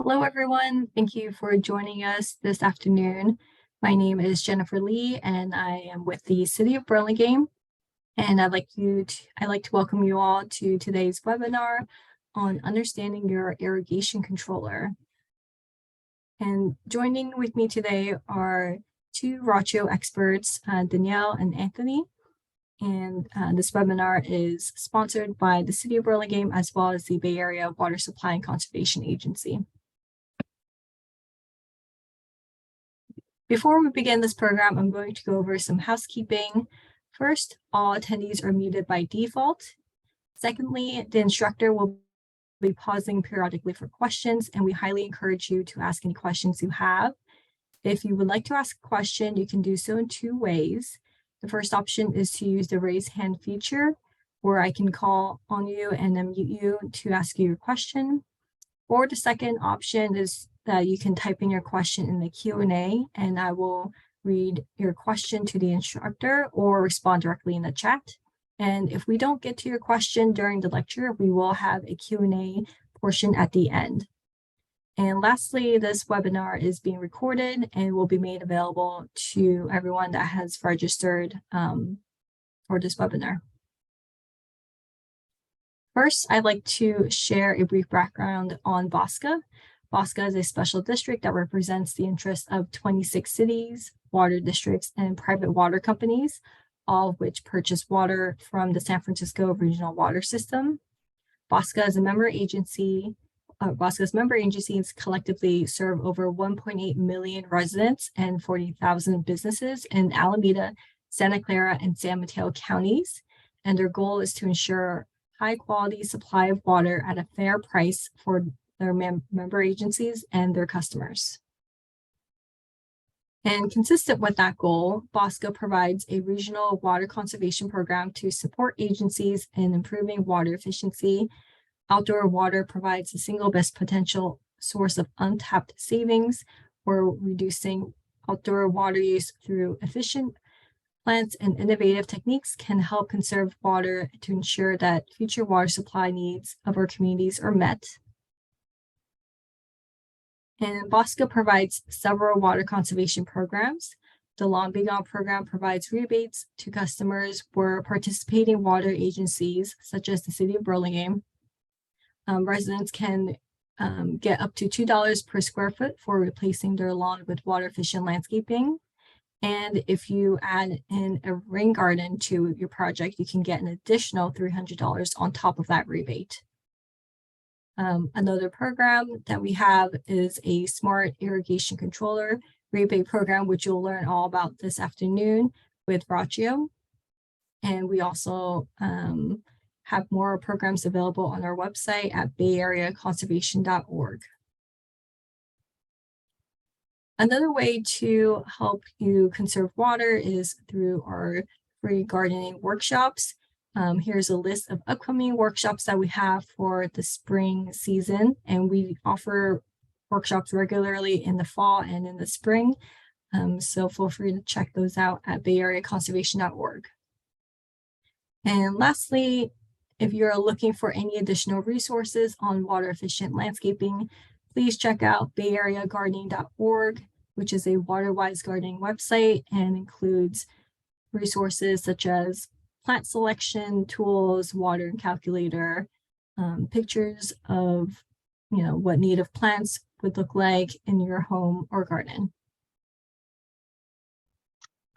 Hello, everyone. Thank you for joining us this afternoon. My name is Jennifer Lee, and I am with the City of Burlingame. And I'd like to welcome you all to today's webinar on understanding your irrigation controller. And joining with me today are two Rachio experts, Danielle and Anthony. And this webinar is sponsored by the City of Burlingame as well as the Bay Area Water Supply and Conservation Agency. Before we begin this program, I'm going to go over some housekeeping. First, all attendees are muted by default. Secondly, the instructor will be pausing periodically for questions, and we highly encourage you to ask any questions you have. If you would like to ask a question, you can do so in two ways. The first option is to use the raise hand feature, where I can call on you and unmute you to ask you your question. Or the second option is that you can type in your question in the Q&A, and I will read your question to the instructor or respond directly in the chat. And if we don't get to your question during the lecture, we will have a Q&A portion at the end. And lastly, this webinar is being recorded and will be made available to everyone that has registered for this webinar. First, I'd like to share a brief background on VOSCA. VOSCA is a special district that represents the interests of 26 cities, water districts, and private water companies, all of which purchase water from the San Francisco Regional Water System. VOSCA is a member agency. VOSCA's member agencies collectively serve over 1.8 million residents and 40,000 businesses in Alameda, Santa Clara, and San Mateo counties. And their goal is to ensure high quality supply of water at a fair price for their member agencies and their customers. And consistent with that goal, VOSCA provides a regional water conservation program to support agencies in improving water efficiency. Outdoor water provides the single best potential source of untapped savings for reducing outdoor water use through efficient plants and innovative techniques can help conserve water to ensure that future water supply needs of our communities are met. And VOSCA provides several water conservation programs. The Long Be Gone program provides rebates to customers for participating water agencies, such as the City of Burlingame. Residents can get up to $2 per square foot for replacing their lawn with water-efficient landscaping. And if you add in a rain garden to your project, you can get an additional $300 on top of that rebate. Another program that we have is a smart irrigation controller rebate program, which you'll learn all about this afternoon with Rachio. And we also have more programs available on our website at bayareaconservation.org. Another way to help you conserve water is through our free gardening workshops. Here's a list of upcoming workshops that we have for the spring season, and we offer workshops regularly in the fall and in the spring. So feel free to check those out at bayareaconservation.org. And lastly, if you're looking for any additional resources on water efficient landscaping, please check out bayareagardening.org, which is a water-wise gardening website and includes resources such as plant selection tools, watering calculator, pictures of what native plants would look like in your home or garden.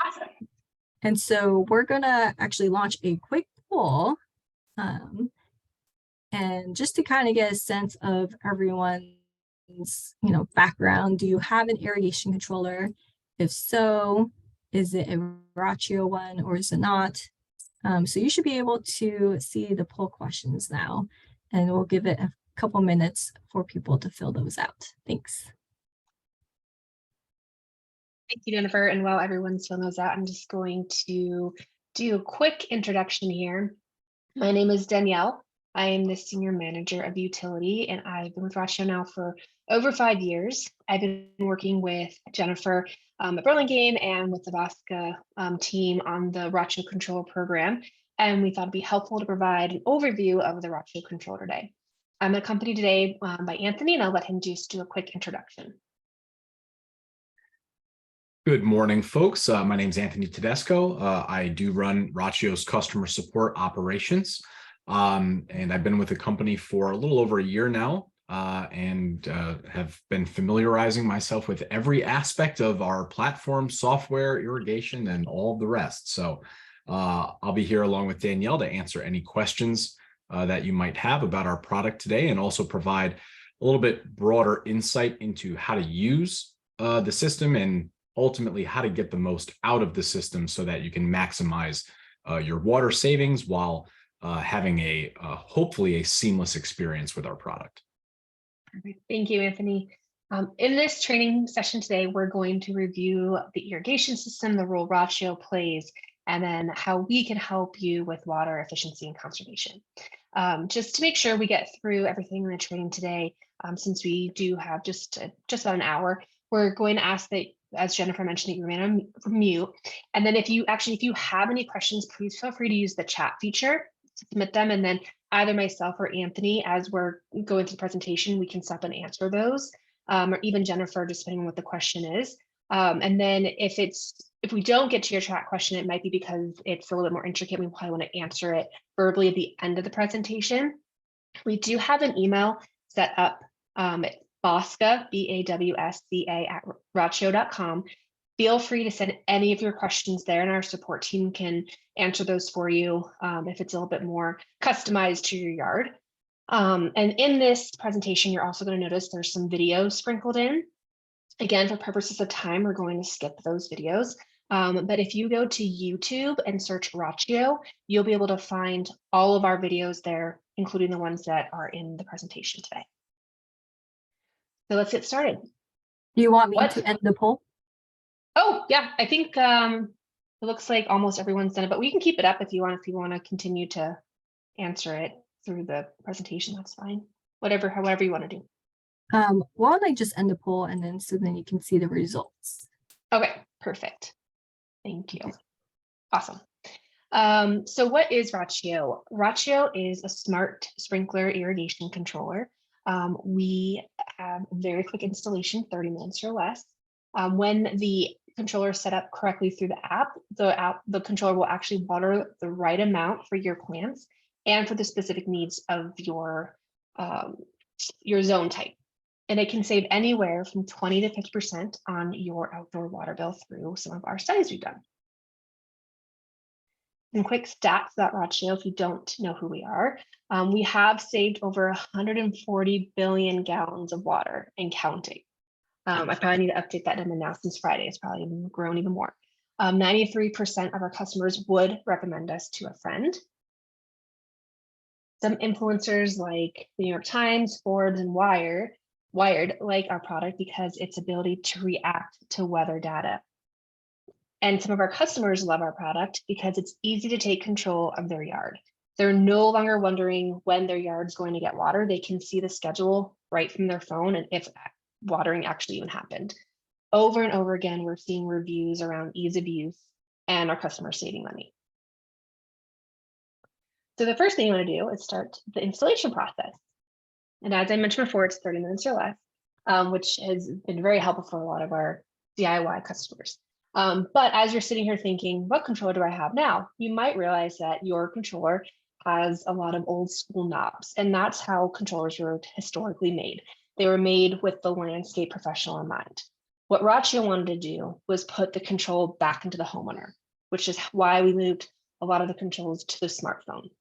Awesome. And so we're going to actually launch a quick poll. And just to kind of get a sense of everyone's background, do you have an irrigation controller? If so, is it a Rachio one or is it not? So you should be able to see the poll questions now, and we'll give it a couple minutes for people to fill those out. Thanks. Thank you, Jennifer. And while everyone's filling those out, I'm just going to do a quick introduction here. My name is Danielle. I am the Senior Manager of Utility, and I've been with Rachio now for over 5 years. I've been working with Jennifer at Burlingame and with the VOSCA team on the Rachio Controller program, and we thought it'd be helpful to provide an overview of the Rachio Controller today. I'm accompanied today by Anthony, and I'll let him just do a quick introduction. Good morning, folks. My name is Anthony Tedesco. I do run Rachio's customer support operations, and I've been with the company for a little over a year now, and have been familiarizing myself with every aspect of our platform, software, irrigation, and all the rest. So I'll be here along with Danielle to answer any questions that you might have about our product today, and also provide a little bit broader insight into how to use the system and ultimately how to get the most out of the system so that you can maximize your water savings while having a hopefully a seamless experience with our product. Perfect. Thank you, Anthony. In this training session today, we're going to review the irrigation system, the role Rachio plays, and then how we can help you with water efficiency and conservation. Just to make sure we get through everything in the training today, since we do have just about an hour, we're going to ask that, as Jennifer mentioned, that you remain on mute. And then if you have any questions, please feel free to use the chat feature to submit them. And then either myself or Anthony, as we're going through the presentation, we can stop and answer those, or even Jennifer, just depending on what the question is. And then if we don't get to your chat question, it might be because it's a little bit more intricate. We probably want to answer it verbally at the end of the presentation. We do have an email set up at Bawska, BAWSCA @rachio.com. Feel free to send any of your questions there, and our support team can answer those for you if it's a little bit more customized to your yard. And in this presentation, you're also going to notice there's some videos sprinkled in. Again, for purposes of time, we're going to skip those videos. But if you go to YouTube and search Rachio, you'll be able to find all of our videos there, including the ones that are in the presentation today. So let's get started. Do you want me to end the poll? Oh, yeah, I think it looks like almost everyone's done it, but we can keep it up if you want to continue to answer it through the presentation. That's fine. However you want to do. Why don't I just end the poll, and then you can see the results. Okay, perfect. Thank you. Awesome. So what is Rachio? Rachio is a smart sprinkler irrigation controller. We have a very quick installation, 30 minutes or less. When the controller is set up correctly through the controller will actually water the right amount for your plants and for the specific needs of your zone type. And it can save anywhere from 20 to 50% on your outdoor water bill through some of our studies we've done. Some quick stats about Rachio, if you don't know who we are. We have saved over 140 billion gallons of water and counting. I probably need to update that number now since Friday. It's probably grown even more. 93% of our customers would recommend us to a friend. Some influencers like the New York Times, Forbes, and Wired like our product because its ability to react to weather data. And some of our customers love our product because it's easy to take control of their yard. They're no longer wondering when their yard's going to get water. They can see the schedule right from their phone and if watering actually even happened. Over and over again, we're seeing reviews around ease of use and our customers saving money. So the first thing you want to do is start the installation process. And as I mentioned before, it's 30 minutes or less, which has been very helpful for a lot of our DIY customers. But as you're sitting here thinking, what controller do I have now? You might realize that your controller has a lot of old school knobs, and that's how controllers were historically made. They were made with the landscape professional in mind. What Rachio wanted to do was put the control back into the homeowner, which is why we moved a lot of the controls to the smartphone.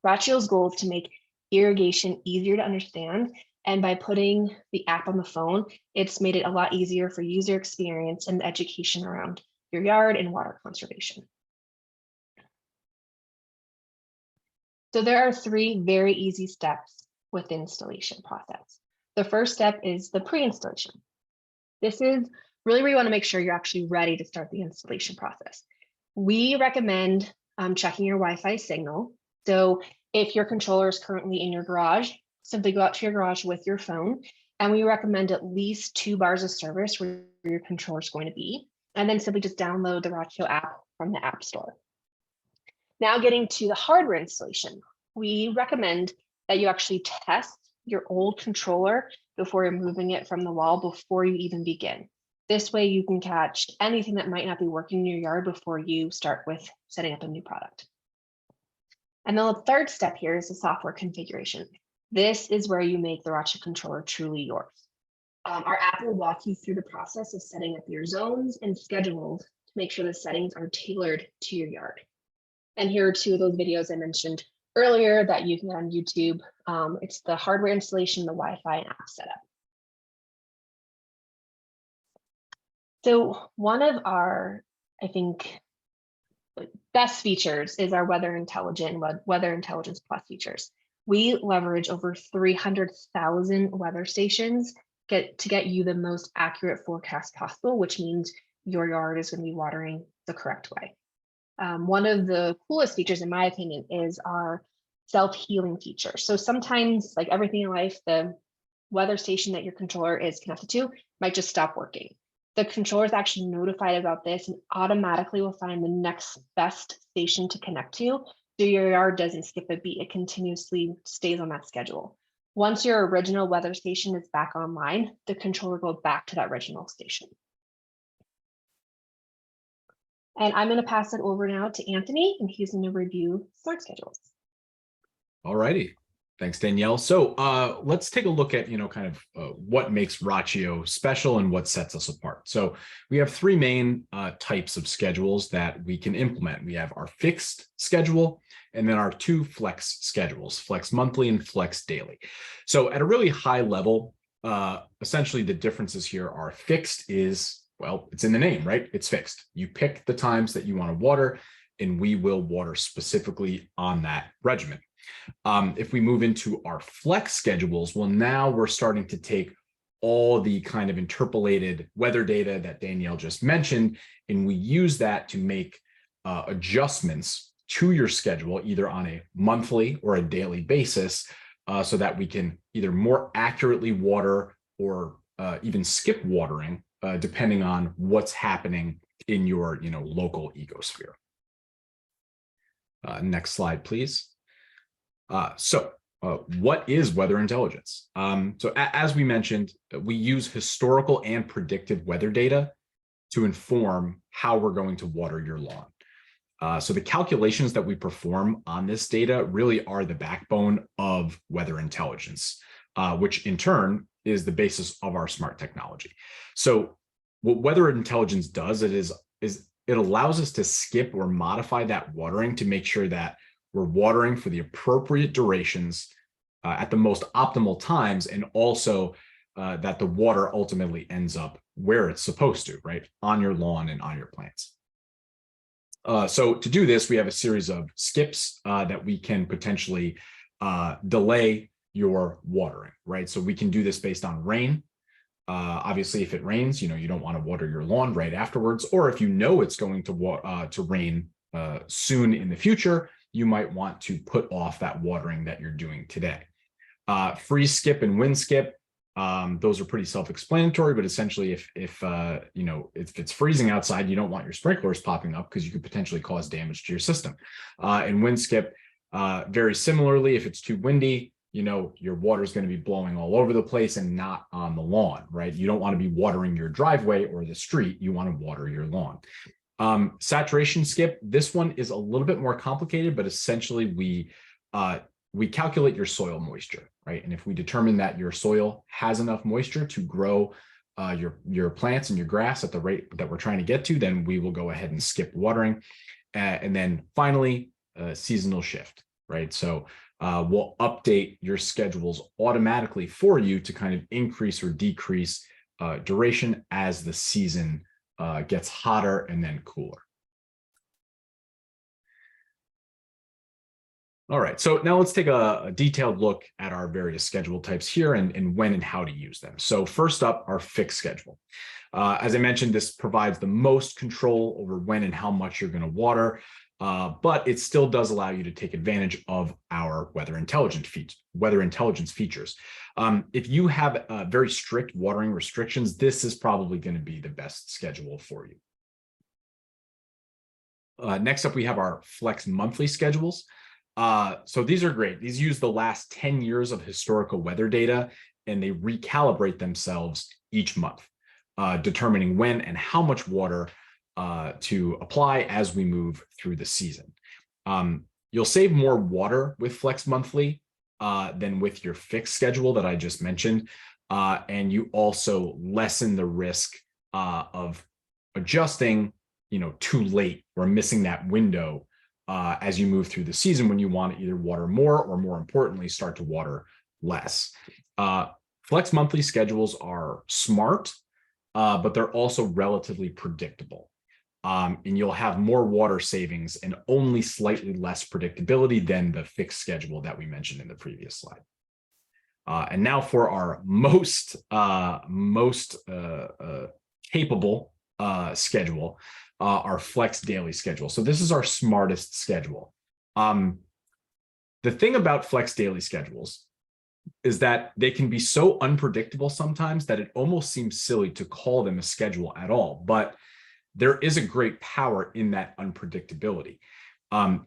Rachio's goal is to make irrigation easier to understand. And by putting the app on the phone, it's made it a lot easier for user experience and education around your yard and water conservation. So there are 3 very easy steps with the installation process. The first step is the pre-installation. This is really where you want to make sure you're actually ready to start the installation process. We recommend checking your Wi-Fi signal. So if your controller is currently in your garage, simply go out to your garage with your phone, and we recommend at least 2 bars of service where your controller is going to be, and then simply just download the Rachio app from the App Store. Now getting to the hardware installation, we recommend that you actually test your old controller before you're moving it from the wall before you even begin. This way you can catch anything that might not be working in your yard before you start with setting up a new product. And then the third step here is the software configuration. This is where you make the Rachio controller truly yours. Our app will walk you through the process of setting up your zones and schedules to make sure the settings are tailored to your yard. And here are two of those videos I mentioned earlier that you can get on YouTube. It's the hardware installation, the Wi-Fi, and app setup. So one of our, I think, best features is our Weather Intelligence Plus features. We leverage over 300,000 weather stations to get you the most accurate forecast possible, which means your yard is going to be watering the correct way. One of the coolest features, in my opinion, is our self-healing feature. So sometimes, like everything in life, the weather station that your controller is connected to might just stop working. The controller is actually notified about this and automatically will find the next best station to connect to. So your yard doesn't skip a beat, it continuously stays on that schedule. Once your original weather station is back online, the controller goes back to that original station. And I'm going to pass it over now to Anthony, and he's going to review smart schedules. All righty. Thanks, Danielle. So let's take a look at, what makes Rachio special and what sets us apart. So we have three main types of schedules that we can implement. We have our fixed schedule, and then our two flex schedules, flex monthly and flex daily. So at a really high level, essentially the differences here are fixed is, well, it's in the name, right? It's fixed. You pick the times that you want to water, and we will water specifically on that regimen. If we move into our flex schedules, well, now we're starting to take all the kind of interpolated weather data that Danielle just mentioned, and we use that to make adjustments to your schedule, either on a monthly or a daily basis, so that we can either more accurately water or even skip watering, depending on what's happening in your local ecosphere. Next slide, please. What is weather intelligence? As we mentioned, we use historical and predictive weather data to inform how we're going to water your lawn. So the calculations that we perform on this data really are the backbone of weather intelligence, which in turn is the basis of our smart technology. So what weather intelligence does, is it allows us to skip or modify that watering to make sure that we're watering for the appropriate durations at the most optimal times, and also that the water ultimately ends up where it's supposed to, right? On your lawn and on your plants. So to do this, we have a series of skips that we can potentially delay your watering, right? So we can do this based on rain. Obviously, if it rains, you don't want to water your lawn right afterwards, or if it's going to rain soon in the future, you might want to put off that watering that you're doing today. Freeze skip and wind skip, those are pretty self-explanatory, but essentially if it's freezing outside, you don't want your sprinklers popping up because you could potentially cause damage to your system. And wind skip, very similarly, if it's too windy, your water is going to be blowing all over the place and not on the lawn, right? You don't want to be watering your driveway or the street. You want to water your lawn. Saturation skip, this one is a little bit more complicated, but essentially we calculate your soil moisture, right? And if we determine that your soil has enough moisture to grow your plants and your grass at the rate that we're trying to get to, then we will go ahead and skip watering. And then finally, seasonal shift, right? So we'll update your schedules automatically for you to kind of increase or decrease duration as the season gets hotter and then cooler. All right, so now let's take a detailed look at our various schedule types here and when and how to use them. So first up, our fixed schedule. As I mentioned, this provides the most control over when and how much you're going to water, but it still does allow you to take advantage of our weather intelligence features. If you have very strict watering restrictions, this is probably going to be the best schedule for you. Next up, we have our flex monthly schedules. So these are great. These use the last 10 years of historical weather data, and they recalibrate themselves each month, determining when and how much water to apply as we move through the season. You'll save more water with Flex Monthly than with your fixed schedule that I just mentioned. And you also lessen the risk of adjusting, too late or missing that window as you move through the season when you want to either water more or, more importantly, start to water less. Flex Monthly schedules are smart, but they're also relatively predictable. And you'll have more water savings and only slightly less predictability than the fixed schedule that we mentioned in the previous slide. And now for our most capable schedule, our Flex Daily schedule. So this is our smartest schedule. The thing about Flex Daily schedules is that they can be so unpredictable sometimes that it almost seems silly to call them a schedule at all. But there is a great power in that unpredictability.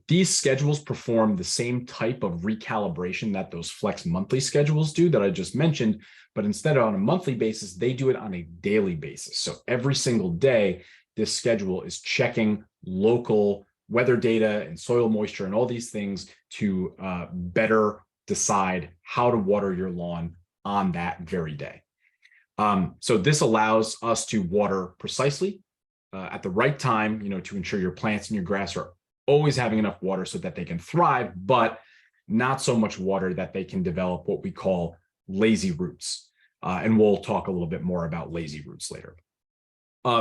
These schedules perform the same type of recalibration that those Flex Monthly schedules do that I just mentioned, but instead of on a monthly basis, they do it on a daily basis. So every single day, this schedule is checking local weather data and soil moisture and all these things to better decide how to water your lawn on that very day. So this allows us to water precisely at the right time, to ensure your plants and your grass are always having enough water so that they can thrive, but not so much water that they can develop what we call lazy roots. And we'll talk a little bit more about lazy roots later.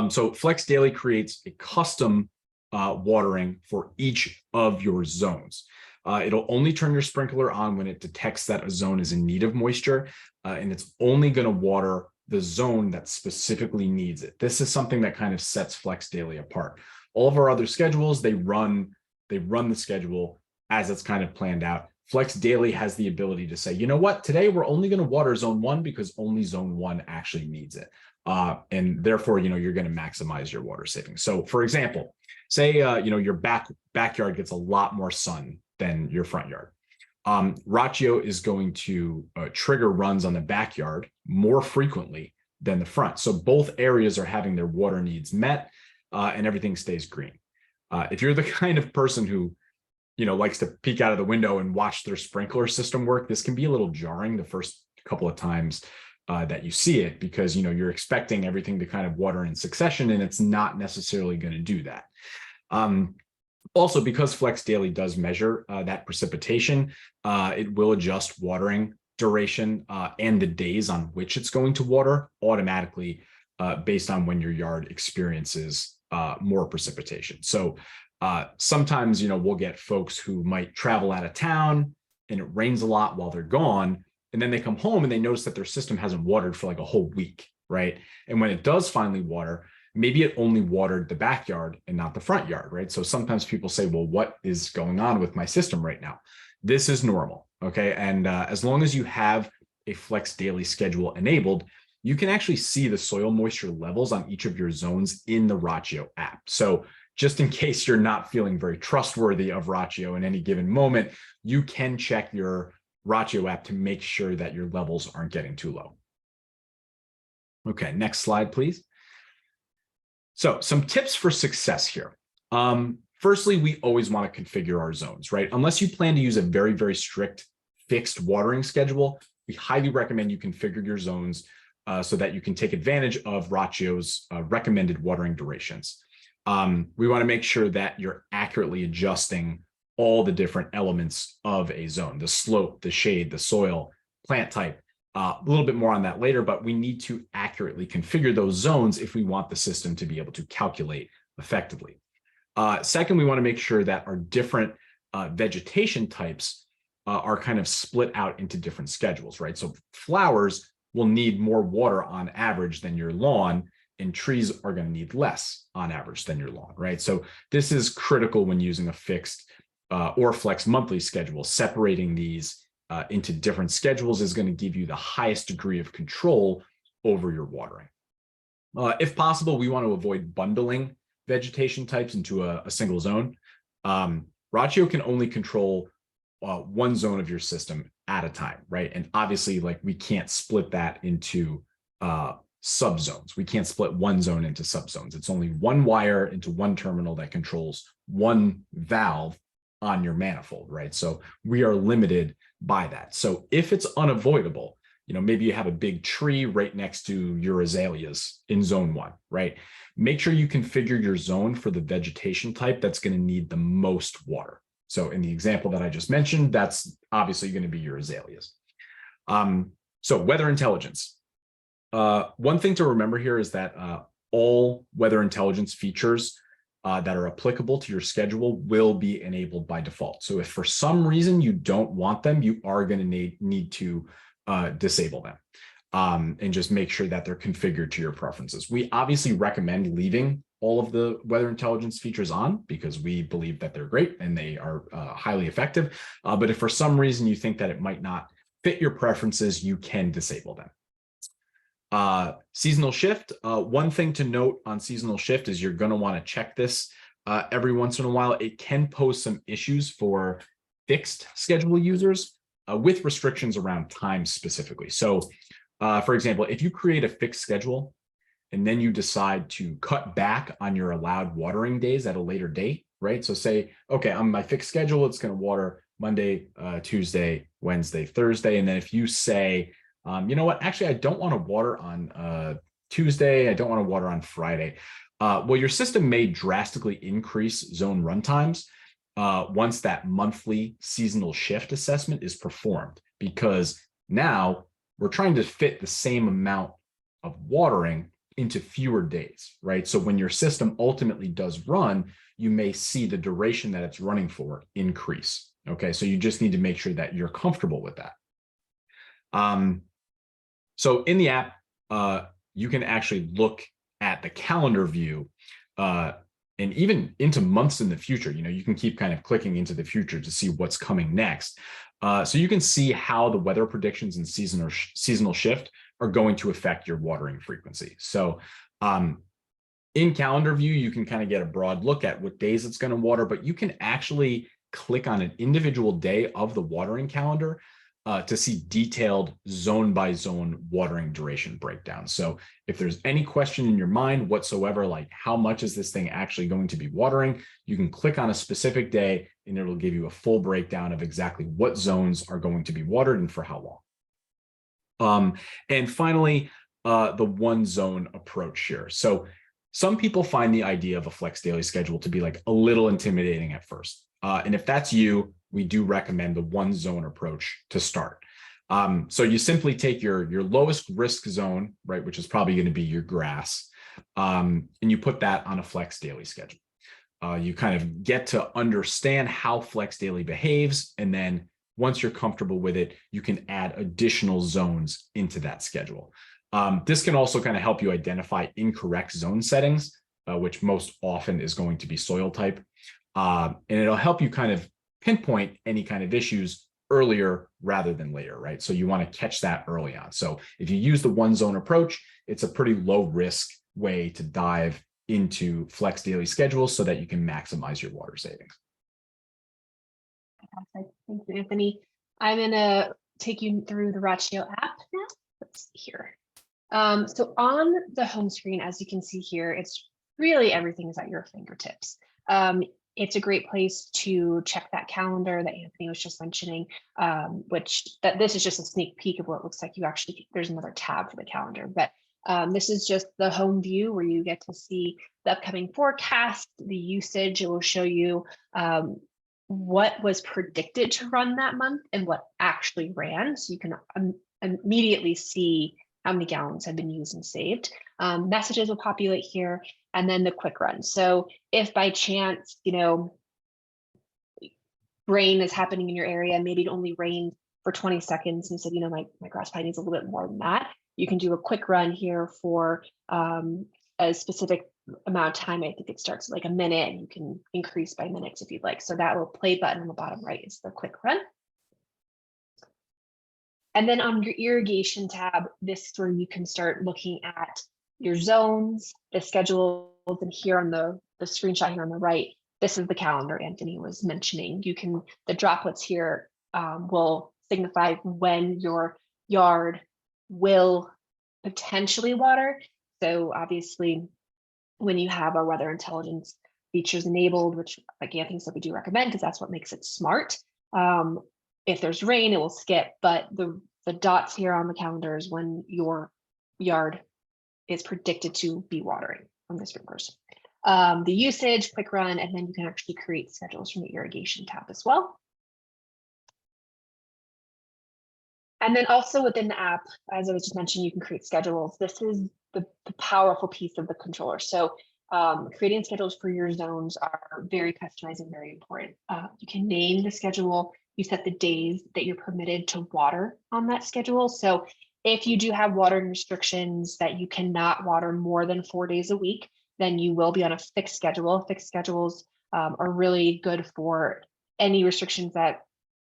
So Flex Daily creates a custom watering for each of your zones. It'll only turn your sprinkler on when it detects that a zone is in need of moisture, and it's only going to water the zone that specifically needs it. This is something that kind of sets Flex Daily apart. All of our other schedules, they run the schedule as it's kind of planned out. Flex Daily has the ability to say, you know what, today we're only going to water zone 1 because only zone 1 actually needs it. And therefore, you're going to maximize your water savings. So for example, say, your backyard gets a lot more sun than your front yard. Rachio is going to trigger runs on the backyard more frequently than the front. So both areas are having their water needs met, and everything stays green. If you're the kind of person who, likes to peek out of the window and watch their sprinkler system work, this can be a little jarring the first couple of times that you see it, because, you're expecting everything to kind of water in succession, and it's not necessarily going to do that. Also, because Flex Daily does measure that precipitation, it will adjust watering duration and the days on which it's going to water automatically based on when your yard experiences more precipitation. So sometimes, we'll get folks who might travel out of town and it rains a lot while they're gone, and then they come home and they notice that their system hasn't watered for like a whole week, right? And when it does finally water, maybe it only watered the backyard and not the front yard, right? So sometimes people say, well, what is going on with my system right now? This is normal, okay? And as long as you have a Flex Daily schedule enabled, you can actually see the soil moisture levels on each of your zones in the Rachio app. So just in case you're not feeling very trustworthy of Rachio in any given moment, you can check your Rachio app to make sure that your levels aren't getting too low. Okay, next slide, please. So some tips for success here. Firstly, we always want to configure our zones, right? Unless you plan to use a very, very strict fixed watering schedule, we highly recommend you configure your zones so that you can take advantage of Rachio's recommended watering durations. We want to make sure that you're accurately adjusting all the different elements of a zone: the slope, the shade, the soil, plant type. A little bit more on that later, but we need to accurately configure those zones if we want the system to be able to calculate effectively. Second, we want to make sure that our different vegetation types are kind of split out into different schedules, right? So flowers will need more water on average than your lawn, and trees are going to need less on average than your lawn, right? So this is critical when using a fixed or Flex Monthly schedule. Separating these into different schedules is going to give you the highest degree of control over your watering. If possible, we want to avoid bundling vegetation types into a single zone. Rachio can only control one zone of your system at a time, right? And obviously, like we can't split that into subzones. We can't split one zone into subzones. It's only one wire into one terminal that controls one valve on your manifold, right? So we are limited by that. So if it's unavoidable, maybe you have a big tree right next to your azaleas in zone 1, right? Make sure you configure your zone for the vegetation type that's going to need the most water. So in the example that I just mentioned, that's obviously going to be your azaleas. So weather intelligence. One thing to remember here is that all weather intelligence features that are applicable to your schedule will be enabled by default. So if for some reason you don't want them, you are going to need to disable them and just make sure that they're configured to your preferences. We obviously recommend leaving all of the weather intelligence features on because we believe that they're great and they are highly effective. But if for some reason you think that it might not fit your preferences, you can disable them. Seasonal shift. One thing to note on seasonal shift is you're going to want to check this every once in a while. It can pose some issues for fixed schedule users with restrictions around time specifically. So, for example, if you create a fixed schedule and then you decide to cut back on your allowed watering days at a later date, right? So say, okay, on my fixed schedule, it's going to water Monday, Tuesday, Wednesday, Thursday. And then if you say, you know what, actually, I don't want to water on Tuesday. I don't want to water on Friday. Well, your system may drastically increase zone runtimes once that monthly seasonal shift assessment is performed, because now we're trying to fit the same amount of watering into fewer days, right? So when your system ultimately does run, you may see the duration that it's running for increase. Okay, so you just need to make sure that you're comfortable with that. So in the app, you can actually look at the calendar view and even into months in the future. You can keep kind of clicking into the future to see what's coming next. So you can see how the weather predictions and seasonal shift are going to affect your watering frequency. So in calendar view, you can kind of get a broad look at what days it's going to water, but you can actually click on an individual day of the watering calendar to see detailed zone by zone watering duration breakdown. So if there's any question in your mind whatsoever, like how much is this thing actually going to be watering, you can click on a specific day and it'll give you a full breakdown of exactly what zones are going to be watered and for how long. And finally, the one zone approach here. So some people find the idea of a flex daily schedule to be like a little intimidating at first. And if that's you, we do recommend the one zone approach to start. So you simply take your lowest risk zone, right, which is probably going to be your grass, and you put that on a flex daily schedule. You kind of get to understand how flex daily behaves, and then once you're comfortable with it, you can add additional zones into that schedule. This can also kind of help you identify incorrect zone settings, which most often is going to be soil type. And it'll help you kind of pinpoint any kind of issues earlier rather than later, right? So you want to catch that early on. So if you use the one zone approach, it's a pretty low risk way to dive into flex daily schedules so that you can maximize your water savings. Fantastic. Thank you, Anthony. I'm going to take you through the Rachio app now. Let's see here. So on the home screen, as you can see here, it's really everything is at your fingertips. It's a great place to check that calendar that Anthony was just mentioning, this is just a sneak peek of what it looks like. There's another tab for the calendar, but this is just the home view where you get to see the upcoming forecast, the usage. It will show you what was predicted to run that month and what actually ran. So you can immediately see how many gallons have been used and saved. Messages will populate here, and then the quick run. So if by chance, rain is happening in your area, maybe it only rained for 20 seconds and said, my grass probably needs a little bit more than that. You can do a quick run here for a specific amount of time. I think it starts at like a minute, and you can increase by minutes if you'd like. So that little play button on the bottom right is the quick run. And then on your irrigation tab, this is where you can start looking at your zones, the schedules, and here on the screenshot here on the right, this is the calendar Anthony was mentioning. The droplets here will signify when your yard will potentially water. So obviously, when you have our weather intelligence features enabled, which like Anthony said, we do recommend because that's what makes it smart. If there's rain, it will skip, but the dots here on the calendar is when your yard is predicted to be watering from the sprinklers. The usage, quick run, and then you can actually create schedules from the irrigation tab as well. And then also within the app, as I was just mentioning, you can create schedules. This is the powerful piece of the controller. So creating schedules for your zones are very customized and very important. You can name the schedule. You set the days that you're permitted to water on that schedule. So if you do have watering restrictions that you cannot water more than 4 days a week, then you will be on a fixed schedule. Fixed schedules are really good for any restrictions that,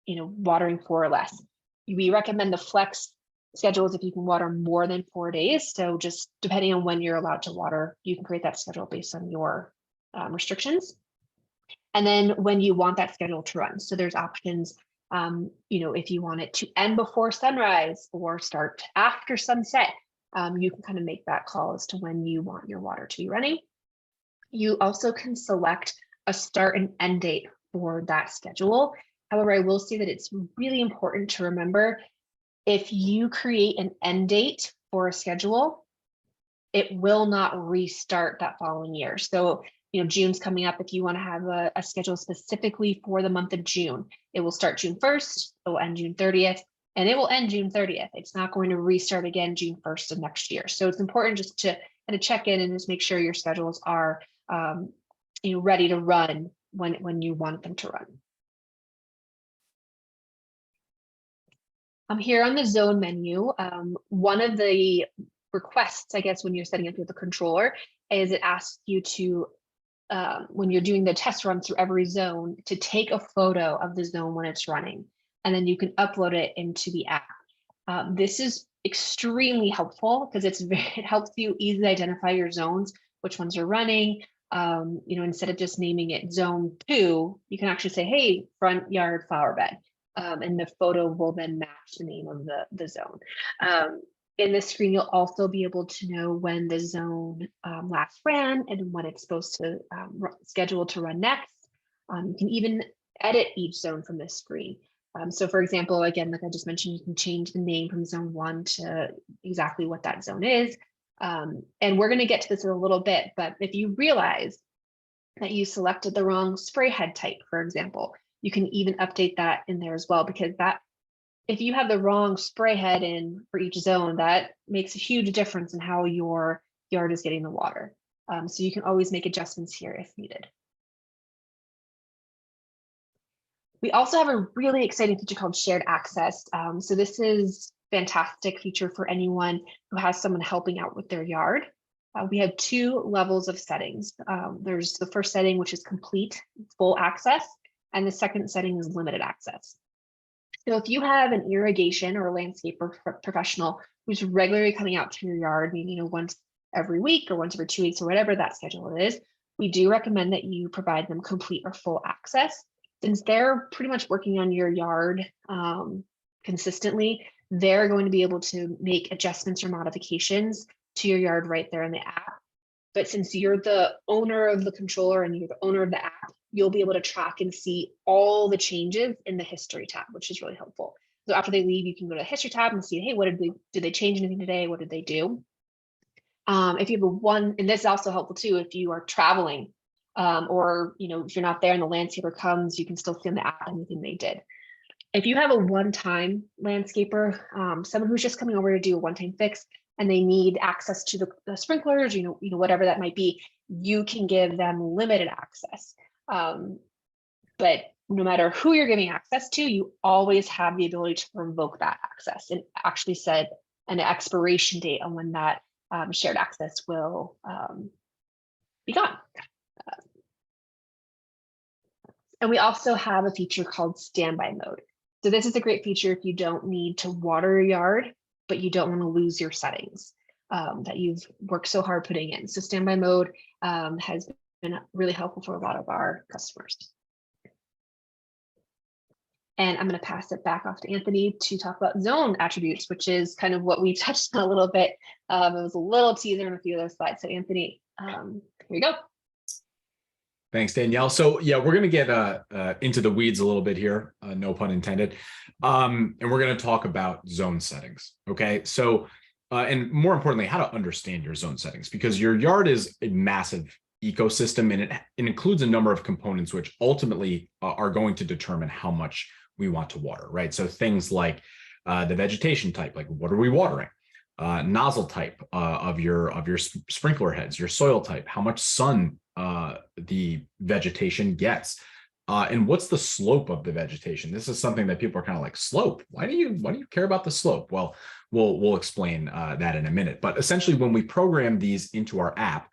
watering 4 or less. We recommend the flex schedules if you can water more than 4 days. So just depending on when you're allowed to water, you can create that schedule based on your restrictions. And then when you want that schedule to run. So there's options, if you want it to end before sunrise or start after sunset, you can kind of make that call as to when you want your water to be running. You also can select a start and end date for that schedule. However, I will say that it's really important to remember, if you create an end date for a schedule, it will not restart that following year. So, June's coming up. If you want to have a schedule specifically for the month of June, it will start June 1st, it will end June 30th, and it will end June 30th. It's not going to restart again June 1st of next year. So it's important just to kind of check in and just make sure your schedules are ready to run when you want them to run. Here on the zone menu, one of the requests, I guess, when you're setting up with the controller is it asks you to, when you're doing the test runs through every zone, to take a photo of the zone when it's running, and then you can upload it into the app. This is extremely helpful because it helps you easily identify your zones, which ones are running. Instead of just naming it zone 2, you can actually say, hey, front yard flower bed. And the photo will then match the name of the zone. In this screen, you'll also be able to know when the zone last ran and when it's supposed to schedule to run next. You can even edit each zone from this screen. So for example, again, like I just mentioned, you can change the name from zone 1 to exactly what that zone is. And we're going to get to this in a little bit, but if you realize that you selected the wrong spray head type, for example, you can even update that in there as well, because if you have the wrong spray head in for each zone, that makes a huge difference in how your yard is getting the water. So you can always make adjustments here if needed. We also have a really exciting feature called shared access. So this is a fantastic feature for anyone who has someone helping out with their yard. We have 2 levels of settings. There's the first setting, which is complete full access, and the second setting is limited access. So if you have an irrigation or a landscaper professional who's regularly coming out to your yard, maybe once every week or once every 2 weeks or whatever that schedule is, we do recommend that you provide them complete or full access. Since they're pretty much working on your yard consistently, they're going to be able to make adjustments or modifications to your yard right there in the app. But since you're the owner of the controller and you're the owner of the app, you'll be able to track and see all the changes in the history tab, which is really helpful. So after they leave, you can go to the history tab and see, hey, did they change anything today? What did they do? If you have and this is also helpful too, if you are traveling or if you're not there and the landscaper comes, you can still see in the app anything they did. If you have a one-time landscaper, someone who's just coming over to do a one-time fix, and they need access to the sprinklers, whatever that might be, you can give them limited access. But no matter who you're giving access to, you always have the ability to revoke that access and actually set an expiration date on when that shared access will be gone. And we also have a feature called standby mode. So this is a great feature if you don't need to water your yard, but you don't want to lose your settings that you've worked so hard putting in. So standby mode has been really helpful for a lot of our customers. And I'm going to pass it back off to Anthony to talk about zone attributes, which is kind of what we touched on a little bit. It was a little teaser in a few of those slides. So Anthony, here you go. Thanks, Danielle. So yeah, we're going to get into the weeds a little bit here, no pun intended. And we're going to talk about zone settings. Okay, so and more importantly, how to understand your zone settings, because your yard is a massive ecosystem, and it includes a number of components which ultimately are going to determine how much we want to water, right? So things like the vegetation type, like what are we watering? Nozzle type of your sprinkler heads, your soil type, how much sun the vegetation gets, and what's the slope of the vegetation. This is something that people are kind of like, slope, why do you care about the slope? Well, we'll explain that in a minute. But essentially, when we program these into our app,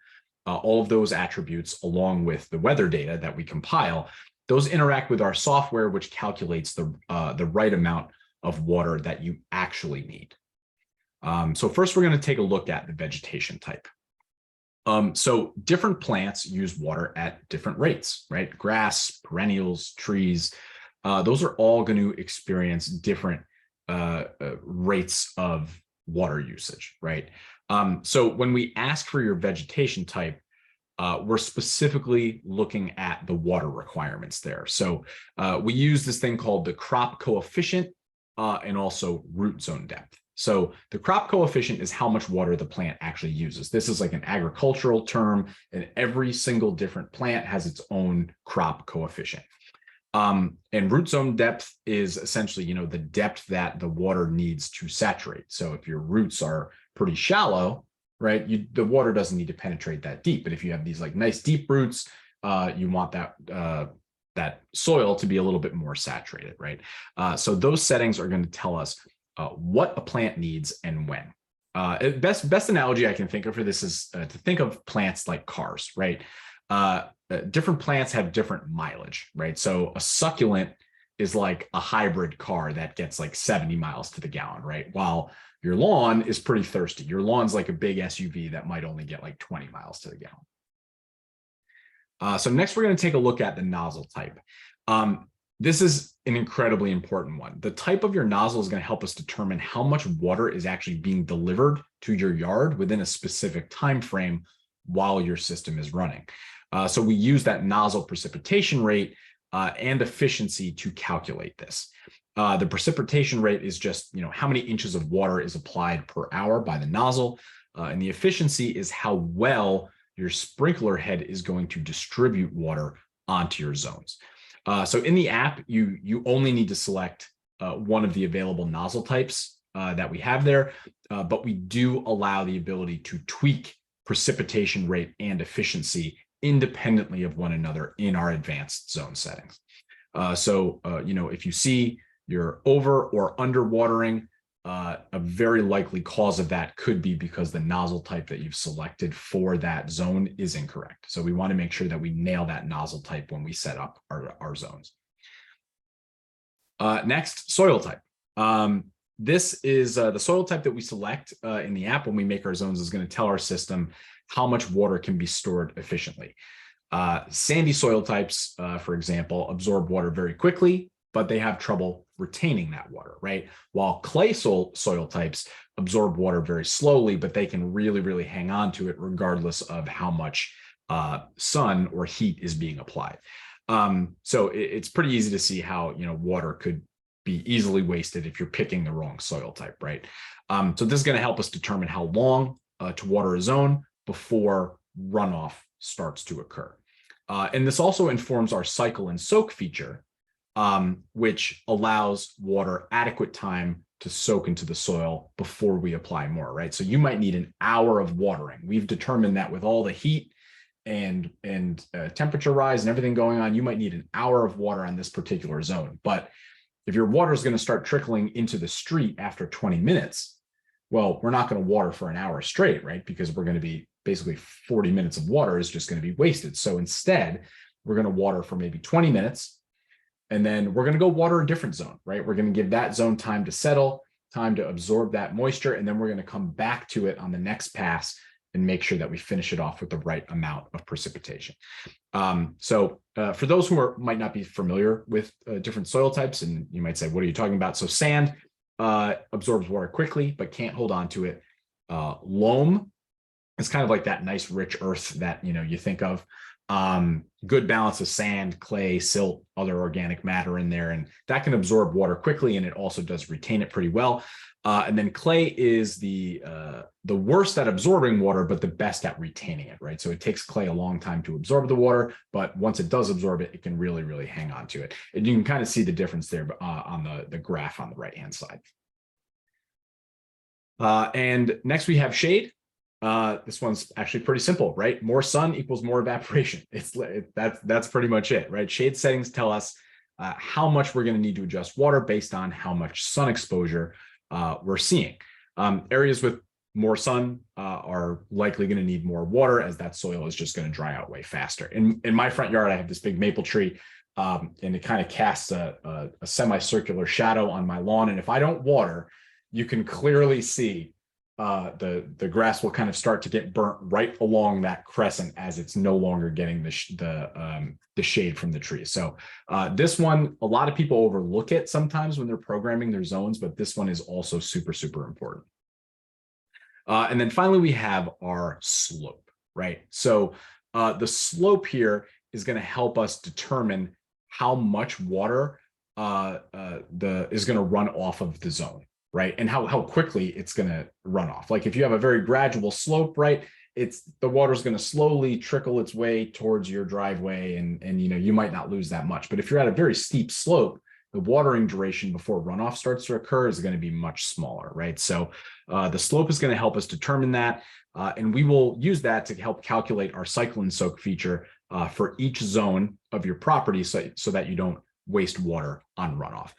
all of those attributes, along with the weather data that we compile, those interact with our software, which calculates the right amount of water that you actually need. So first, we're going to take a look at the vegetation type. So different plants use water at different rates, right? Grass, perennials, trees, those are all going to experience different rates of water usage, right? So when we ask for your vegetation type, we're specifically looking at the water requirements there. So we use this thing called the crop coefficient and also root zone depth. So the crop coefficient is how much water the plant actually uses. This is like an agricultural term, and every single different plant has its own crop coefficient. And root zone depth is essentially, the depth that the water needs to saturate. So if your roots are pretty shallow, right, the water doesn't need to penetrate that deep. But if you have these like nice deep roots, you want that soil to be a little bit more saturated, right? So those settings are going to tell us what a plant needs and when. Best analogy I can think of for this is to think of plants like cars, right? Different plants have different mileage, right? So a succulent is like a hybrid car that gets like 70 miles to the gallon, right? While your lawn is pretty thirsty. Your lawn's like a big SUV that might only get like 20 miles to the gallon. So next, we're going to take a look at the nozzle type. This is an incredibly important one. The type of your nozzle is going to help us determine how much water is actually being delivered to your yard within a specific time frame while your system is running. So we use that nozzle precipitation rate and efficiency to calculate this. The precipitation rate is just, how many inches of water is applied per hour by the nozzle, and the efficiency is how well your sprinkler head is going to distribute water onto your zones. So in the app, you only need to select one of the available nozzle types that we have there, but we do allow the ability to tweak precipitation rate and efficiency independently of one another in our advanced zone settings. So if you see you're over or under watering, a very likely cause of that could be because the nozzle type that you've selected for that zone is incorrect. So we want to make sure that we nail that nozzle type when we set up our zones. Next, soil type. This is the soil type that we select in the app when we make our zones is going to tell our system how much water can be stored efficiently. Sandy soil types, for example, absorb water very quickly, but they have trouble retaining that water, right? While clay soil types absorb water very slowly, but they can really, really hang on to it regardless of how much sun or heat is being applied. So it's pretty easy to see how, water could be easily wasted if you're picking the wrong soil type, right? So this is going to help us determine how long to water a zone before runoff starts to occur. And this also informs our cycle and soak feature, which allows water adequate time to soak into the soil before we apply more, right? So you might need an hour of watering. We've determined that with all the heat and temperature rise and everything going on, you might need an hour of water on this particular zone. But if your water is going to start trickling into the street after 20 minutes, well, we're not going to water for an hour straight, right? Because we're going to be basically 40 minutes of water is just going to be wasted. So instead, we're going to water for maybe 20 minutes, and then we're going to go water a different zone, right? We're going to give that zone time to settle, time to absorb that moisture, and then we're going to come back to it on the next pass and make sure that we finish it off with the right amount of precipitation. For those who might not be familiar with different soil types, and you might say, what are you talking about? So sand absorbs water quickly, but can't hold on to it. Loam is kind of like that nice rich earth that you think of. Good balance of sand, clay, silt, other organic matter in there, and that can absorb water quickly, and it also does retain it pretty well. And then clay is the worst at absorbing water, but the best at retaining it, right? So it takes clay a long time to absorb the water, but once it does absorb it, it can really, really hang on to it. And you can kind of see the difference there on the graph on the right-hand side. And next we have shade. This one's actually pretty simple, right? More sun equals more evaporation. That's pretty much it, right? Shade settings tell us how much we're going to need to adjust water based on how much sun exposure we're seeing. Areas with more sun are likely going to need more water, as that soil is just going to dry out way faster. In my front yard, I have this big maple tree, and it kind of casts a semicircular shadow on my lawn. And if I don't water, you can clearly see the grass will kind of start to get burnt right along that crescent as it's no longer getting the shade from the tree. So this one, a lot of people overlook it sometimes when they're programming their zones, but this one is also super, super important. And then finally, we have our slope, right? So the slope here is going to help us determine how much water is going to run off of the zone, right? And how quickly it's going to run off. Like if you have a very gradual slope, right, the water is going to slowly trickle its way towards your driveway, and you might not lose that much. But if you're at a very steep slope, the watering duration before runoff starts to occur is going to be much smaller, right? So the slope is going to help us determine that, and we will use that to help calculate our cycle and soak feature for each zone of your property, so that you don't waste water on runoff.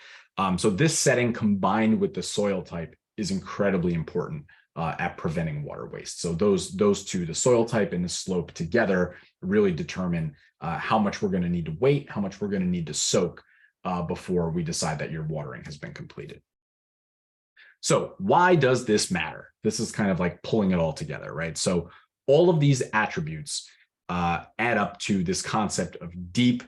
So this setting combined with the soil type is incredibly important at preventing water waste. So those two, the soil type and the slope together, really determine how much we're going to need to wait, how much we're going to need to soak before we decide that your watering has been completed. So why does this matter? This is kind of like pulling it all together, right? So all of these attributes add up to this concept of deep,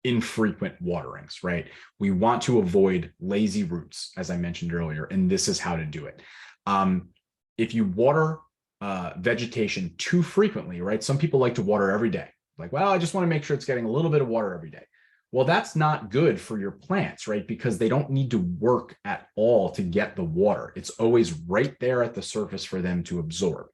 infrequent waterings, right? We want to avoid lazy roots, as I mentioned earlier, and this is how to do it. If you water vegetation too frequently, right? Some people like to water every day. Like, well, I just want to make sure it's getting a little bit of water every day. Well, that's not good for your plants, right? Because they don't need to work at all to get the water. It's always right there at the surface for them to absorb.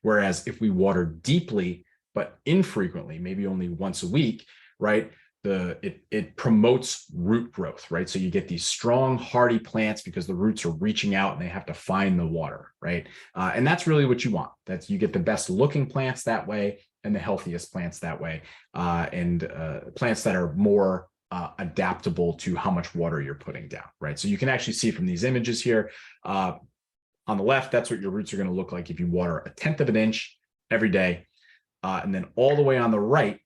Whereas if we water deeply, but infrequently, maybe only once a week, right? It promotes root growth, right? So you get these strong, hardy plants because the roots are reaching out and they have to find the water, right? And that's really what you want. That's, you get the best looking plants that way and the healthiest plants that way, and plants that are more adaptable to how much water you're putting down, right? So you can actually see from these images here, on the left, that's what your roots are going to look like if you water 1/10 of an inch every day. And then all the way on the right,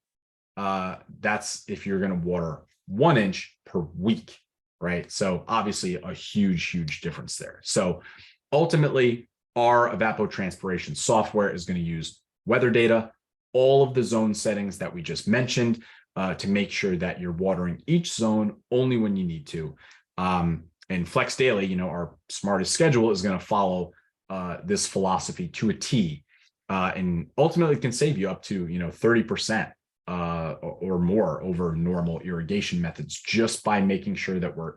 that's if you're going to water 1 inch per week, right? So obviously a huge difference there. So ultimately, our evapotranspiration software is going to use weather data, all of the zone settings that we just mentioned, to make sure that you're watering each zone only when you need to. And Flex Daily, our smartest schedule, is going to follow this philosophy to a T, and ultimately can save you up to 30% or more over normal irrigation methods, just by making sure that we're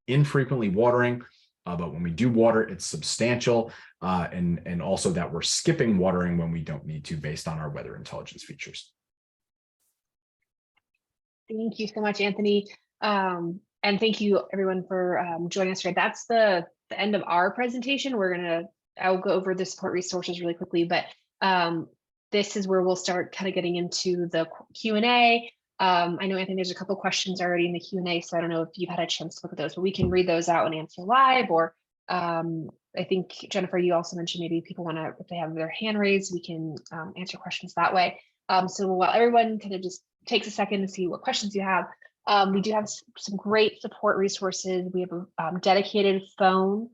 infrequently watering, but when we do water, it's substantial, and also that we're skipping watering when we don't need to, based on our weather intelligence features. Thank you so much, Anthony. And thank you everyone for joining us here. That's the end of our presentation. I'll go over the support resources really quickly, but this is where we'll start kind of getting into the Q&A. I know, Anthony, there's a couple questions already in the Q&A, so I don't know if you've had a chance to look at those, but we can read those out and answer live, or I think, Jennifer, you also mentioned maybe people want to, if they have their hand raised, we can answer questions that way. So while everyone kind of just takes a second to see what questions you have, we do have some great support resources. We have a dedicated phone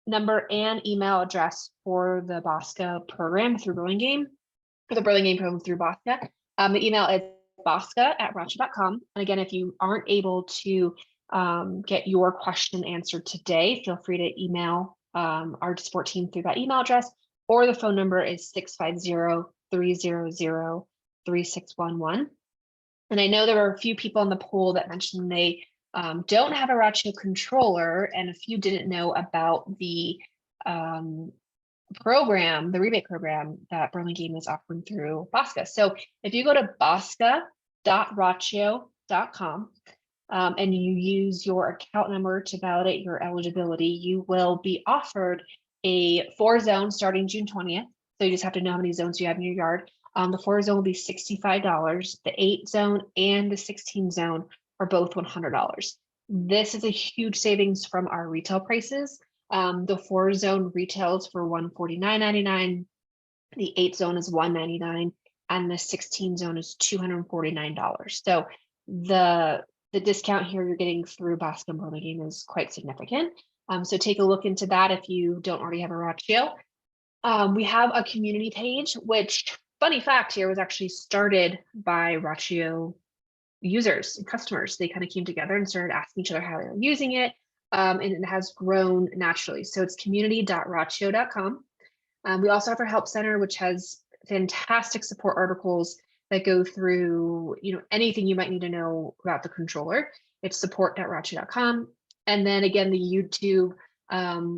number and email address for the BOSCA program through Burlingame, for the Burlingame program through BOSCA. The email is bosca@rachio.com. And again, if you aren't able to get your question answered today, feel free to email our support team through that email address, or the phone number is 650-300-3611. And I know there were a few people in the poll that mentioned they don't have a Rachio controller, and a few didn't know about the program, the rebate program that Burlingame is offering through BOSCA. So if you go to bosca.rachio.com and you use your account number to validate your eligibility, you will be offered a 4-zone starting June 20th. So you just have to know how many zones you have in your yard. The 4 zone will be $65. The 8 zone and the 16 zone are both $100. This is a huge savings from our retail prices. The 4 zone retails for $149.99. The 8 zone is $199, and the 16 zone is $249. So the discount here you're getting through BOSCA and Burlingame is quite significant. So take a look into that if you don't already have a Rachio. We have a community page, which, funny fact here, was actually started by Rachio users and customers. They kind of came together and started asking each other how they were using it. And it has grown naturally. So it's community.rachio.com. We also have our help center, which has fantastic support articles that go through, anything you might need to know about the controller. It's support.rachio.com. And then again, the YouTube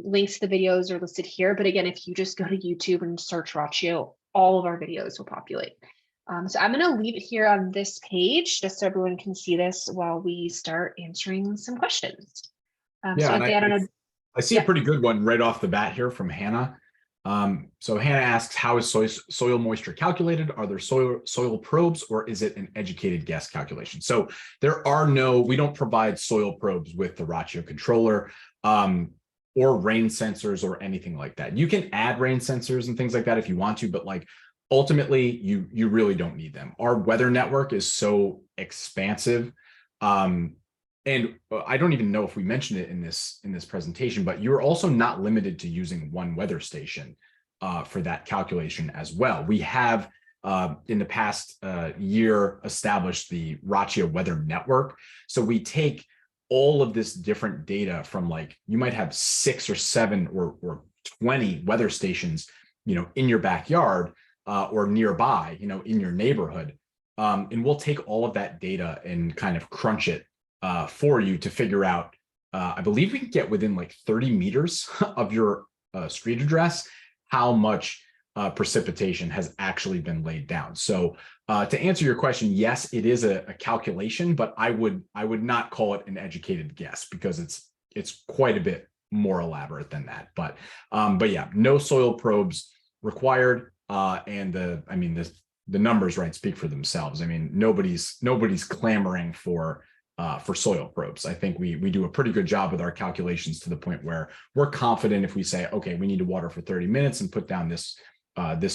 links to the videos are listed here. But again, if you just go to YouTube and search Rachio, all of our videos will populate. So I'm going to leave it here on this page just so everyone can see this while we start answering some questions. Yeah, so and I don't know. I see a pretty good one right off the bat here from Hannah. So Hannah asks, how is soil moisture calculated? Are there soil probes, or is it an educated guess calculation? So we don't provide soil probes with the Rachio controller or rain sensors or anything like that. You can add rain sensors and things like that if you want to, but ultimately you really don't need them. Our weather network is so expansive. And I don't even know if we mentioned it in this presentation, but you're also not limited to using one weather station for that calculation as well. We have in the past year established the Rachio weather network. So we take all of this different data from you might have 6 or 7 or 20 weather stations, in your backyard or nearby, in your neighborhood. And we'll take all of that data and kind of crunch it for you to figure out, I believe we can get within 30 meters of your street address, how much precipitation has actually been laid down. So to answer your question, yes, it is a calculation, but I would not call it an educated guess because it's quite a bit more elaborate than that. But yeah, no soil probes required. And the numbers, right, speak for themselves. I mean, nobody's clamoring for soil probes. I think we do a pretty good job with our calculations to the point where we're confident if we say, okay, we need to water for 30 minutes and put down this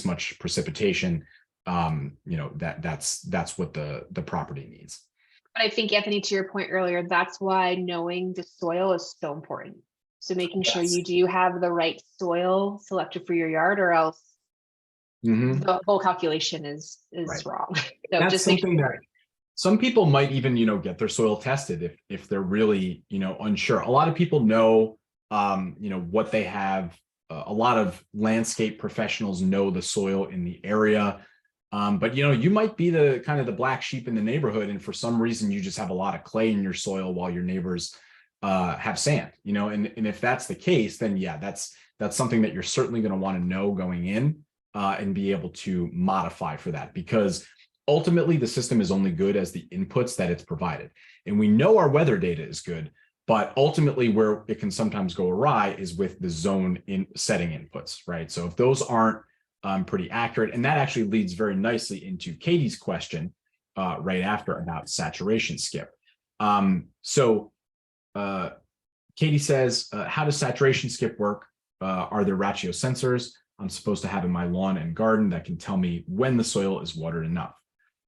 much precipitation, that's what the property needs. But I think, Anthony, to your point earlier, that's why knowing the soil is so important. So making sure you do have the right soil selected for your yard, or else the whole calculation is right. Wrong. So that's just something that some people might even, get their soil tested if they're really, unsure. A lot of people know, what they have. A lot of landscape professionals know the soil in the area. But, you might be the kind of the black sheep in the neighborhood. And for some reason, you just have a lot of clay in your soil while your neighbors have sand, and if that's the case, then yeah, that's something that you're certainly going to want to know going in and be able to modify for that, because ultimately the system is only good as the inputs that it's provided. And we know our weather data is good, but ultimately where it can sometimes go awry is with the zone setting inputs, right? So if those aren't pretty accurate, and that actually leads very nicely into Katie's question right after about saturation skip. Katie says, how does saturation skip work? Are there Rachio sensors I'm supposed to have in my lawn and garden that can tell me when the soil is watered enough?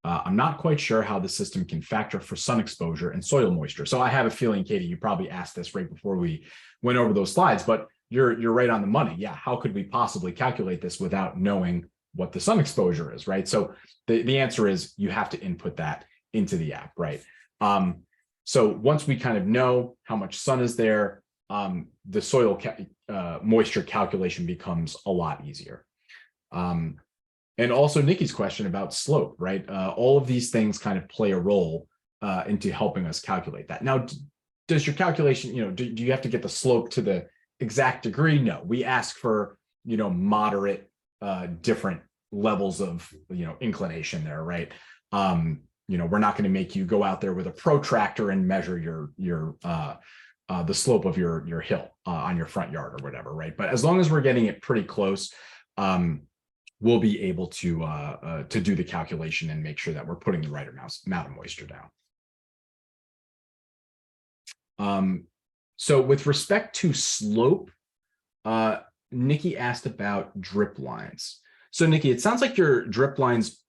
I'm not quite sure how the system can factor for sun exposure and soil moisture. So I have a feeling, Katie, you probably asked this right before we went over those slides, but you're right on the money. Yeah, how could we possibly calculate this without knowing what the sun exposure is, right? So the answer is you have to input that into the app, right? So once we kind of know how much sun is there, the soil moisture calculation becomes a lot easier. And also Nikki's question about slope, right? All of these things kind of play a role into helping us calculate that. Now, does your calculation, do you have to get the slope to the exact degree? No, we ask for, moderate, different levels of, inclination there, right? We're not going to make you go out there with a protractor and measure the slope of your hill on your front yard or whatever, right? But as long as we're getting it pretty close, we'll be able to do the calculation and make sure that we're putting the right amount of moisture down. So with respect to slope, Nikki asked about drip lines. So Nikki, it sounds like your drip lines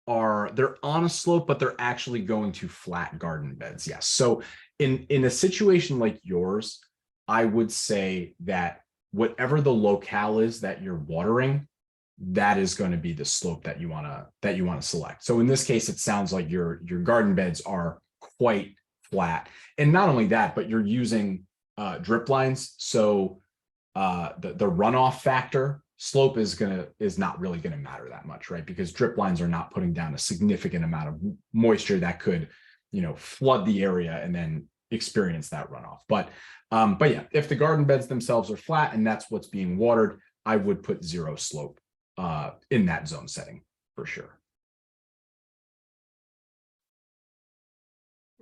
they're on a slope, but they're actually going to flat garden beds. Yes. So in a situation like yours, I would say that whatever the locale is that you're watering, that is going to be the slope that you want to select. So in this case, it sounds like your garden beds are quite flat. And not only that, but you're using drip lines. So the runoff factor slope is not really going to matter that much, right? Because drip lines are not putting down a significant amount of moisture that could, flood the area and then experience that runoff. But yeah, if the garden beds themselves are flat and that's what's being watered, I would put 0 slope in that zone setting for sure.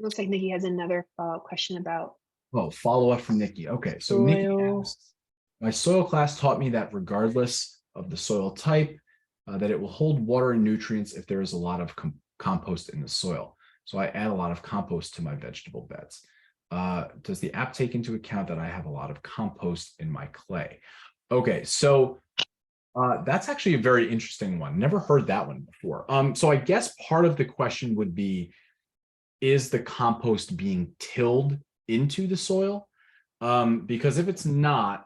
Looks like Nikki has another follow-up question about. Oh, follow up from Nikki. Okay, so Nikki asks, my soil class taught me that regardless of the soil type, that it will hold water and nutrients if there is a lot of compost in the soil. So I add a lot of compost to my vegetable beds. Does the app take into account that I have a lot of compost in my clay? Okay, so that's actually a very interesting one. Never heard that one before. So I guess part of the question would be, is the compost being tilled into the soil? Because if it's not,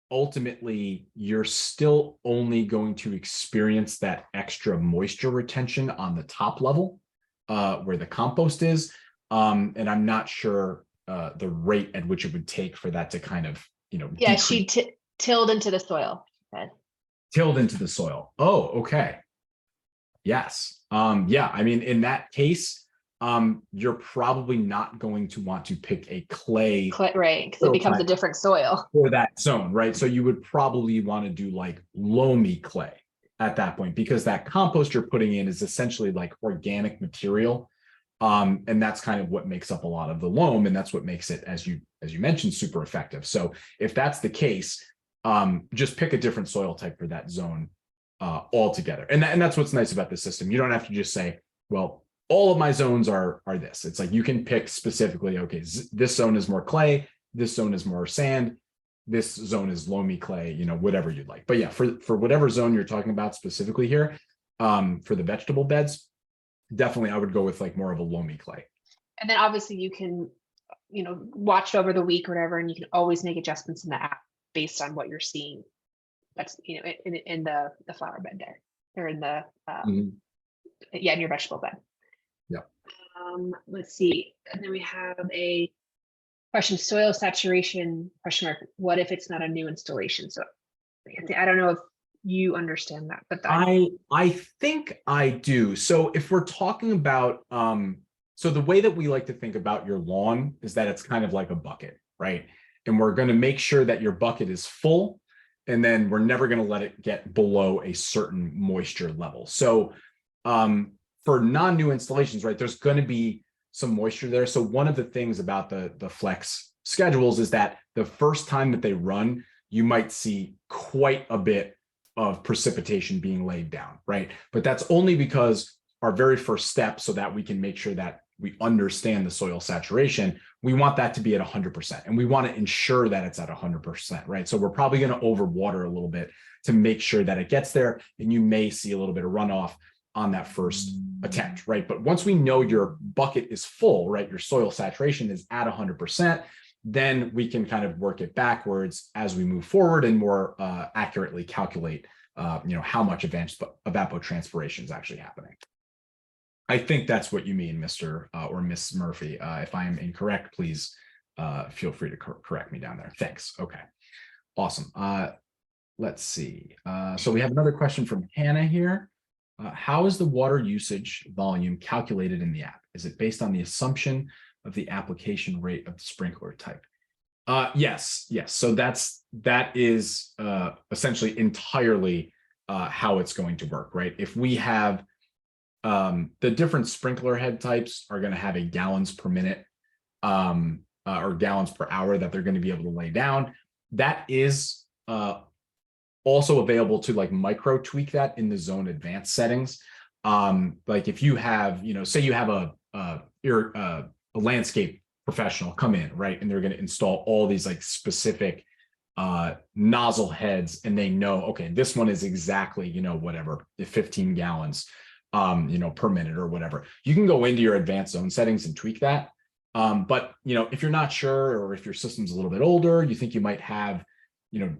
ultimately, you're still only going to experience that extra moisture retention on the top level where the compost is. And I'm not sure the rate at which it would take for that to kind of, Yeah, decrease. She tilled into the soil. Tilled into the soil. Oh, okay. Yes. Yeah, I mean, in that case, you're probably not going to want to pick a clay, right? Because it becomes a different soil for that zone, right? So you would probably want to do like loamy clay at that point, because that compost you're putting in is essentially like organic material, and that's kind of what makes up a lot of the loam, and that's what makes it, as you mentioned, super effective. So if that's the case, just pick a different soil type for that zone altogether, and that's what's nice about the system. You don't have to just say, well, all of my zones are this. It's like you can pick specifically, okay, this zone is more clay, this zone is more sand, this zone is loamy clay, whatever you'd like. But yeah, for whatever zone you're talking about specifically here, for the vegetable beds, definitely I would go with like more of a loamy clay. And then obviously you can, watch it over the week or whatever, and you can always make adjustments in the app based on what you're seeing. That's, in the flower bed there, or in the, in your vegetable bed. Yeah. Let's see. And then we have a question, soil saturation, question mark. What if it's not a new installation? So I don't know if you understand that, but I think I do. So if we're talking about, so the way that we like to think about your lawn is that it's kind of like a bucket, right? And we're going to make sure that your bucket is full, and then we're never going to let it get below a certain moisture level. So, for non-new installations, right, there's going to be some moisture there. So one of the things about the Flex schedules is that the first time that they run, you might see quite a bit of precipitation being laid down, right? But that's only because our very first step, so that we can make sure that we understand the soil saturation, we want that to be at 100%. And we want to ensure that it's at 100%, right? So we're probably going to overwater a little bit to make sure that it gets there. And you may see a little bit of runoff on that first attempt, right? But once we know your bucket is full, right, your soil saturation is at 100%, then we can kind of work it backwards as we move forward and more accurately calculate, how much advanced evapotranspiration is actually happening. I think that's what you mean, Mr. Or Miss Murphy. If I am incorrect, please feel free to correct me down there. Thanks. Okay, awesome. Let's see. So we have another question from Hannah here. How is the water usage volume calculated in the app? Is it based on the assumption of the application rate of the sprinkler type? Yes. So that is essentially entirely how it's going to work, right? If we have the different sprinkler head types are going to have a gallons per minute or gallons per hour that they're going to be able to lay down. That is also available to like micro tweak that in the zone advanced settings. Like if you have, say you have a landscape professional come in, right? And they're going to install all these like specific nozzle heads, and they know, okay, this one is exactly, whatever, 15 gallons, per minute or whatever. You can go into your advanced zone settings and tweak that. But, if you're not sure, or if your system's a little bit older, you think you might have,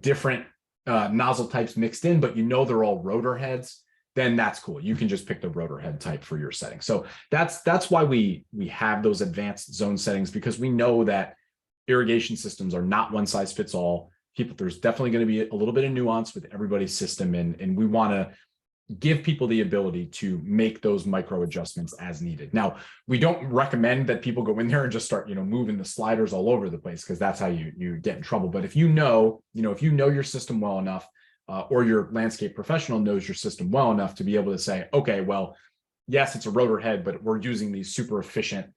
different nozzle types mixed in, but they're all rotor heads, then that's cool. You can just pick the rotor head type for your setting. So that's why we have those advanced zone settings, because we know that irrigation systems are not one size fits all. There's definitely going to be a little bit of nuance with everybody's system, and we want to give people the ability to make those micro adjustments as needed. Now, we don't recommend that people go in there and just start, moving the sliders all over the place, because that's how you get in trouble. But if you know your system well enough, or your landscape professional knows your system well enough to be able to say, okay, well, yes, it's a rotor head, but we're using these super efficient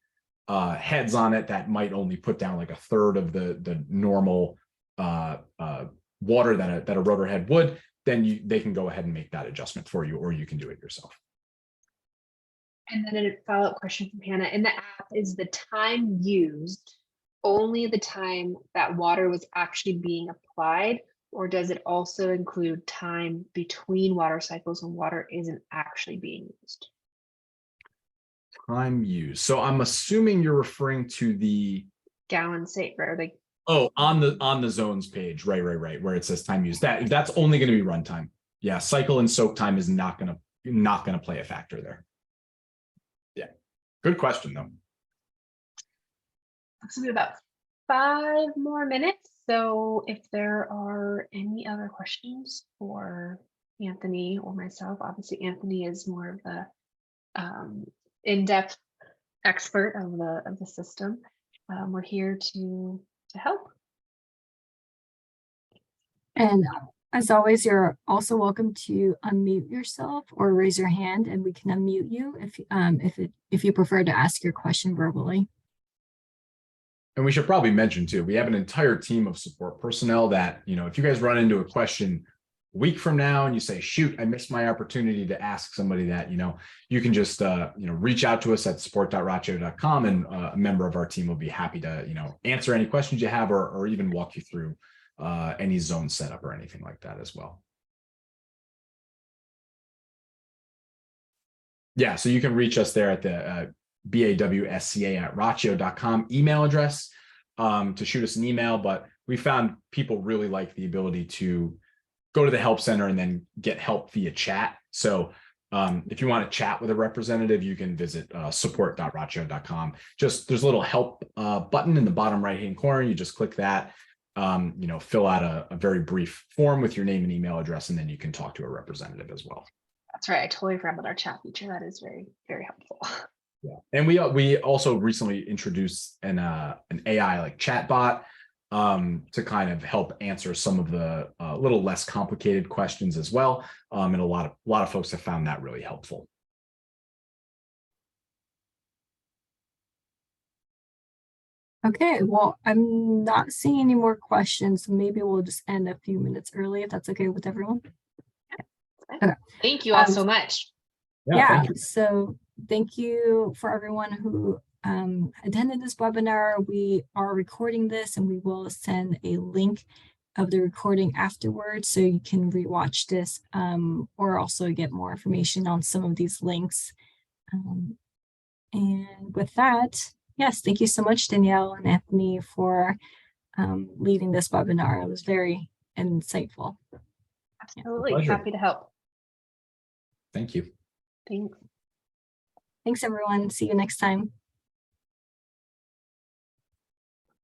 heads on it that might only put down like a third of the normal water that a rotor head would, then they can go ahead and make that adjustment for you, or you can do it yourself. And then a follow-up question from Hannah. In the app, is the time used only the time that water was actually being applied, or does it also include time between water cycles when water isn't actually being used? Time used. So I'm assuming you're referring to the gallon save, or like, oh, on the zones page, right, where it says time used. That's only going to be runtime. Yeah, cycle and soak time is not going to play a factor there. Yeah, good question though. Looks to be about 5 more minutes. So if there are any other questions for Anthony or myself, obviously Anthony is more of the in-depth expert of the system. We're here to help. And as always, you're also welcome to unmute yourself or raise your hand, and we can unmute you if you prefer to ask your question verbally. And we should probably mention too, we have an entire team of support personnel that, if you guys run into a question a week from now and you say, shoot, I missed my opportunity to ask somebody that, you can just, reach out to us at support.rachio.com, and a member of our team will be happy to, answer any questions you have, or even walk you through any zone setup or anything like that as well. Yeah, so you can reach us there at the bawsca@rachio.com email address to shoot us an email. But we found people really like the ability to go to the help center and then get help via chat. So if you want to chat with a representative, you can visit support.rachio.com. Just there's a little help button in the bottom right hand corner. You just click that, fill out a very brief form with your name and email address, and then you can talk to a representative as well. That's right. I totally forgot about our chat feature. That is very, very helpful. Yeah, and we also recently introduced an AI like chat bot to kind of help answer some of the little less complicated questions as well. And a lot of folks have found that really helpful. Okay, well, I'm not seeing any more questions. So maybe we'll just end a few minutes early if that's okay with everyone. Okay. Thank you all so much. Yeah, so thank you for everyone who attended this webinar. We are recording this, and we will send a link of the recording afterwards, so you can rewatch this or also get more information on some of these links. And with that, yes, thank you so much, Danielle and Anthony, for leading this webinar. It was very insightful. Absolutely. Pleasure. Happy to help. Thank you. Thanks. Thanks, everyone. See you next time.